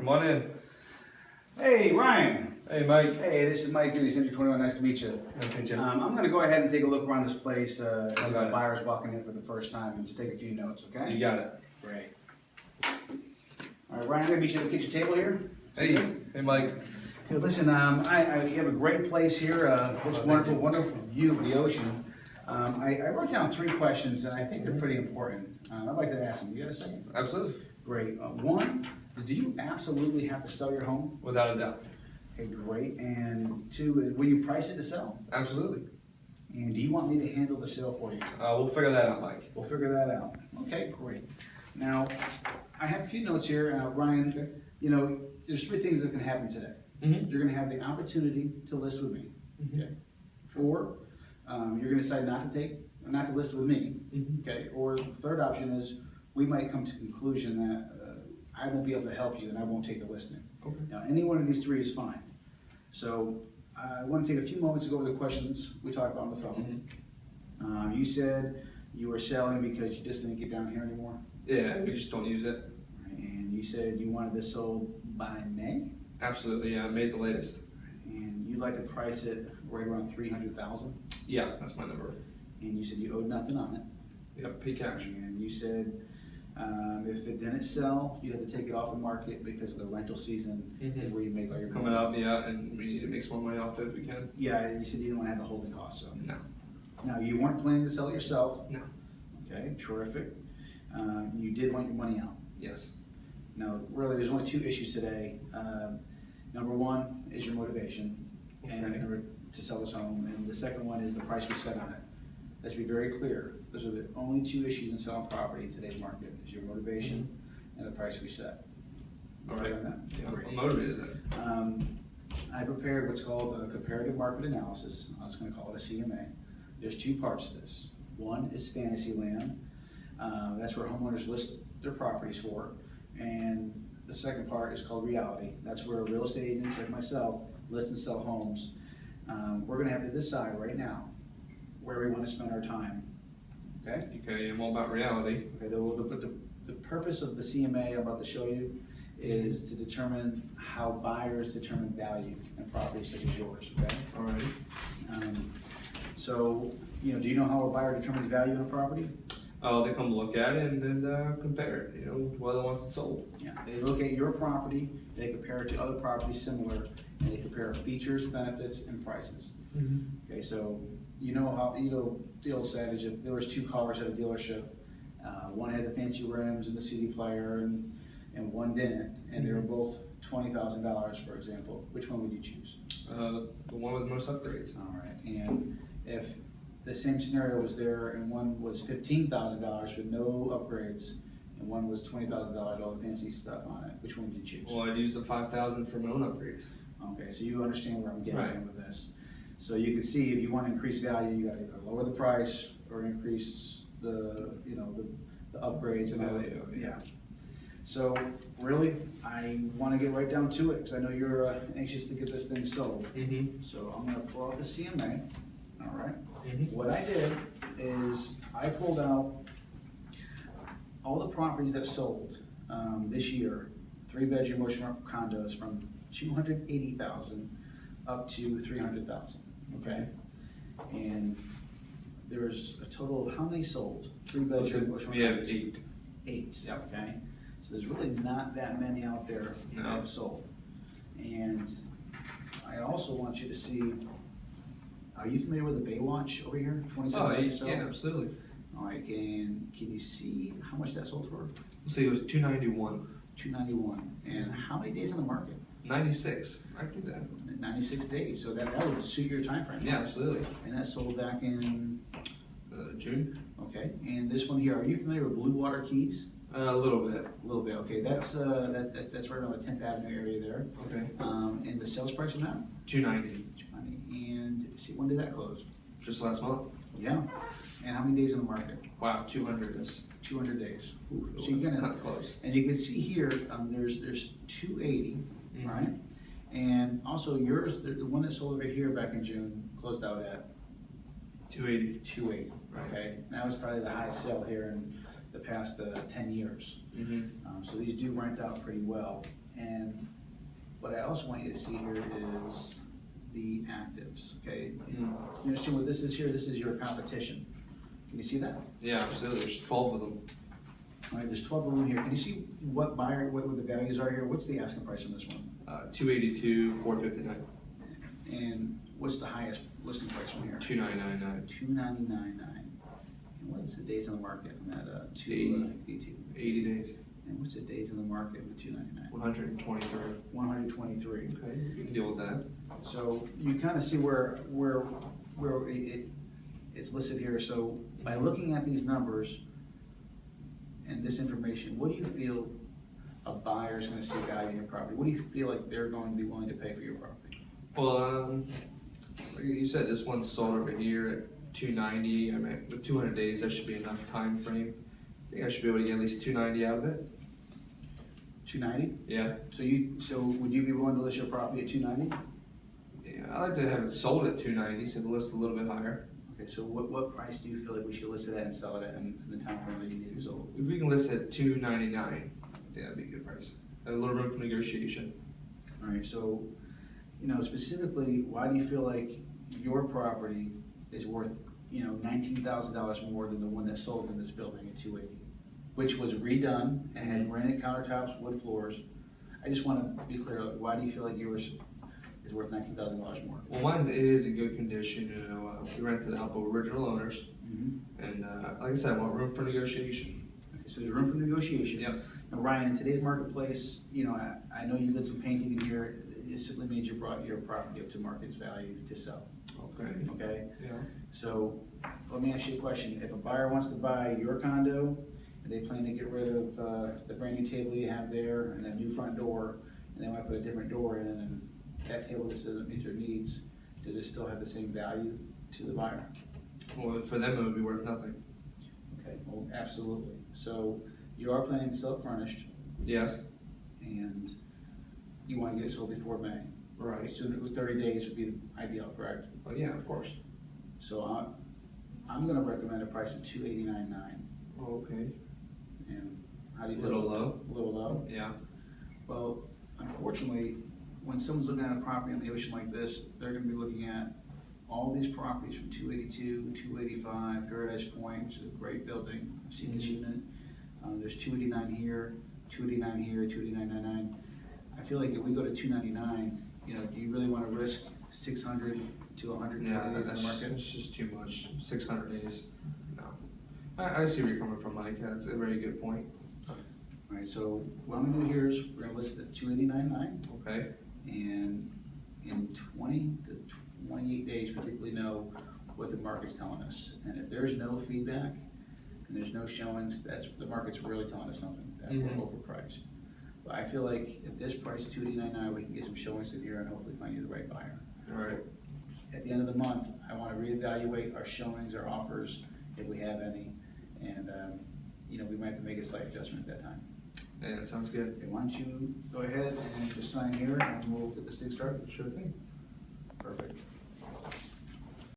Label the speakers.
Speaker 1: Come on in.
Speaker 2: Hey, Ryan.
Speaker 1: Hey, Mike.
Speaker 2: Hey, this is Mike, Duty Center 21. Nice to meet you.
Speaker 1: Nice to meet you.
Speaker 2: I'm going to go ahead and take a look around this place as
Speaker 1: Okay.
Speaker 2: the buyer's walking in for the first time and just take a few notes, okay?
Speaker 1: You got it.
Speaker 2: Great. All right, Ryan, I'm going to meet you at the kitchen table here.
Speaker 1: Hey, hey, Mike.
Speaker 2: Okay, listen, you have a great place here. Looks wonderful, wonderful view of the ocean. I wrote down 3 questions, and I think they're pretty important. I'd like to ask them. You got a second?
Speaker 1: Absolutely.
Speaker 2: Great. One is, do you absolutely have to sell your home?
Speaker 1: Without a doubt.
Speaker 2: Okay, great. And 2, will you price it to sell?
Speaker 1: Absolutely.
Speaker 2: And do you want me to handle the sale for you?
Speaker 1: We'll figure that out, Mike.
Speaker 2: We'll figure that out. Okay, great. Now, I have a few notes here. Ryan,
Speaker 1: Okay.
Speaker 2: you know, there's 3 things that can happen today.
Speaker 1: Mm-hmm.
Speaker 2: You're going to have the opportunity to list with me,
Speaker 1: Mm-hmm.
Speaker 2: okay? Or you're going to decide not to list with me,
Speaker 1: Mm-hmm.
Speaker 2: okay? Or the third option is we might come to the conclusion that I won't be able to help you and I won't take the listing.
Speaker 1: Okay.
Speaker 2: Now, any one of these 3 is fine. So I want to take a few moments to go over the questions we talked about on the phone.
Speaker 1: Mm-hmm.
Speaker 2: You said you were selling because you just didn't get down here anymore.
Speaker 1: Yeah, we just don't use it.
Speaker 2: And you said you wanted this sold by May.
Speaker 1: Absolutely, yeah. Made the latest.
Speaker 2: And you'd like to price it right around $300,000.
Speaker 1: Yeah, that's my number.
Speaker 2: And you said you owed nothing on it.
Speaker 1: Yep, pay cash.
Speaker 2: And you said if it didn't sell, you had to take it off the market because of the rental season is where you make all your
Speaker 1: It's coming up, yeah, and we need to make some more money off it if we can.
Speaker 2: Yeah, you said you didn't want to have the holding costs. So
Speaker 1: No.
Speaker 2: now you weren't planning to sell it yourself.
Speaker 1: No.
Speaker 2: Okay, terrific. You did want your money out.
Speaker 1: Yes.
Speaker 2: Now, really, there's only 2 issues today. Number 1 is your motivation, and
Speaker 1: Okay.
Speaker 2: number to sell this home, and the second one is the price we set on it. Let's be very clear. Those are the only 2 issues in selling property in today's market: is your motivation and the price we set.
Speaker 1: All
Speaker 2: Okay
Speaker 1: right.
Speaker 2: on that?
Speaker 1: Yeah,
Speaker 2: Great.
Speaker 1: I'm motivated then.
Speaker 2: I prepared what's called a comparative market analysis. I was going to call it a CMA. There's 2 parts to this. One is fantasy land. That's where homeowners list their properties for. And the second part is called reality. That's where real estate agents like myself list and sell homes. We're going to have to decide right now where we want to spend our time. Okay?
Speaker 1: Okay, and what about reality?
Speaker 2: Okay. The purpose of the CMA I'm about to show you is to determine how buyers determine value in properties such as yours. Okay?
Speaker 1: All right.
Speaker 2: So, do you know how a buyer determines value in a property?
Speaker 1: Oh, they come look at it and then compare it, whether once it's sold.
Speaker 2: Yeah. They look at your property, they compare it to other properties similar, and they compare features, benefits, and prices. Okay, so you know the old adage, if there was 2 cars at a dealership, one had the fancy rims and the CD player, and one didn't, and they were both $20,000, for example. Which one would you choose?
Speaker 1: The one with the most upgrades.
Speaker 2: All right, and if the same scenario was there and one was $15,000 with no upgrades and one was $20,000, all the fancy stuff on it, which one would you choose?
Speaker 1: Well, I'd use the $5,000 for my own upgrades.
Speaker 2: Okay, so you understand where I'm getting
Speaker 1: Right.
Speaker 2: at with this. So you can see if you want to increase value, you got to either lower the price or increase the upgrades and all that.
Speaker 1: Value,
Speaker 2: Yeah. So really, I want to get right down to it because I know you're anxious to get this thing sold. So I'm going to pull out the CMA. All right. What I did is I pulled out all the properties that sold this year, 3-bedroom ocean condos from $280,000 up to $300,000. Okay, and there's a total of how many sold? 3-bedroom ocean
Speaker 1: We have
Speaker 2: condos.
Speaker 1: 8.
Speaker 2: 8. Okay, so there's really not that many out there that have sold. And I also want you to see. Are you familiar with the Baywatch over here? 27
Speaker 1: Yeah, absolutely.
Speaker 2: All right, and can you see how much that sold for?
Speaker 1: Let's see, it was 291.
Speaker 2: 291. And how many days on the market?
Speaker 1: 96. I can do that.
Speaker 2: 96 days. So that would suit your time frame.
Speaker 1: Yeah, absolutely.
Speaker 2: And that sold back in
Speaker 1: June.
Speaker 2: Okay. And this one here, are you familiar with Blue Water Keys?
Speaker 1: A little bit.
Speaker 2: A little bit. Okay. That's right around the 10th Avenue area there.
Speaker 1: Okay.
Speaker 2: And the sales price on that?
Speaker 1: 290.
Speaker 2: 290. And see, when did that close?
Speaker 1: Just last month.
Speaker 2: Yeah. And how many days on the market?
Speaker 1: Wow, 200 is
Speaker 2: 200 days. Ooh,
Speaker 1: so
Speaker 2: so you're
Speaker 1: kind
Speaker 2: gonna,
Speaker 1: of close.
Speaker 2: and you can see here, there's 280, right? And also yours, the one that sold over here back in June, closed out at
Speaker 1: 280.
Speaker 2: 280.
Speaker 1: Right.
Speaker 2: Okay, that was probably the highest sale here the past 10 years. So these do rent out pretty well. And what I also want you to see here is the actives, okay? You understand what this is here? This is your competition. Can you see that?
Speaker 1: Yeah, absolutely. There's 12 of them.
Speaker 2: All right, there's 12 of them here. Can you see what the values are here? What's the asking price on this one?
Speaker 1: 282, 459.
Speaker 2: And what's the highest listing price from here?
Speaker 1: 2999.
Speaker 2: 299.9. And what's the days on the market on that?
Speaker 1: 80 days.
Speaker 2: And what's the days on the market with 299?
Speaker 1: 123.
Speaker 2: 123.
Speaker 1: Okay, you can deal with that.
Speaker 2: So you kind of see where it's listed here. So by looking at these numbers and this information, what do you feel a buyer is going to see value in your property? What do you feel like they're going to be willing to pay for your property?
Speaker 1: Well, like you said, this one's sold over here at 290. I mean, with 200 days, that should be enough time frame. I think I should be able to get at least 290 out of it.
Speaker 2: 290?
Speaker 1: Yeah.
Speaker 2: So would you be willing to list your property at 290?
Speaker 1: Yeah, I like to have it sold at 290, so the list a little bit higher.
Speaker 2: Okay, so what price do you feel like we should list it at and sell it at in the time frame that you need to sold?
Speaker 1: If we can list it at 299, I think that'd be a good price. And a little room for negotiation.
Speaker 2: All right, so, specifically, why do you feel like your property is worth, $19,000 more than the one that sold in this building at 280? Which was redone and had granite countertops, wood floors. I just want to be clear, why do you feel like yours is worth $19,000 more?
Speaker 1: Well, mine, it is in good condition, we rented it out by original owners. And like I said, I want room for negotiation.
Speaker 2: Okay, so there's room for negotiation.
Speaker 1: Yep.
Speaker 2: Now, Ryan, in today's marketplace, I know you did some painting in here. It simply means you brought your property up to market value to sell.
Speaker 1: Okay.
Speaker 2: Okay?
Speaker 1: Yeah.
Speaker 2: So let me ask you a question. If a buyer wants to buy your condo and they plan to get rid of the brand new table you have there and that new front door, and they want to put a different door in, and that table just doesn't meet their needs, does it still have the same value to the buyer?
Speaker 1: Well, for them, it would be worth nothing.
Speaker 2: Okay, well, absolutely. So you are planning to sell it furnished,
Speaker 1: Yes.
Speaker 2: and you want to get it sold before May.
Speaker 1: Right.
Speaker 2: Sooner, 30 days would be ideal, correct?
Speaker 1: Well, yeah, of course.
Speaker 2: So I'm going to recommend a price of $289.9.
Speaker 1: Okay.
Speaker 2: And how do you
Speaker 1: A
Speaker 2: feel?
Speaker 1: little low.
Speaker 2: A little low?
Speaker 1: Yeah.
Speaker 2: Well, unfortunately, when someone's looking at a property on the ocean like this, they're going to be looking at all these properties from 282, 285, Paradise Point, which is a great building. I've seen this unit. There's 289 here, 289 here, 289.99. I feel like if we go to 299, do you really want to risk 600 to 100 days on the market?
Speaker 1: It's just too much. 600 days. No. I see where you're coming from, Mike. That's a very good point.
Speaker 2: All right, so what I'm going to do here is we're going to list it at 289.9.
Speaker 1: Okay.
Speaker 2: And in 20 to 28 days, we typically know what the market's telling us. And if there's no feedback and there's no showings, the market's really telling us something, that we're overpriced. But I feel like at this price, $289.9, we can get some showings in here and hopefully find you the right buyer.
Speaker 1: All right.
Speaker 2: At the end of the month, I want to reevaluate our showings, our offers, if we have any, and we might have to make a slight adjustment at that time.
Speaker 1: Yeah, that sounds good.
Speaker 2: Okay, why don't you go ahead and just sign here, and we'll get this thing started.
Speaker 1: Sure thing.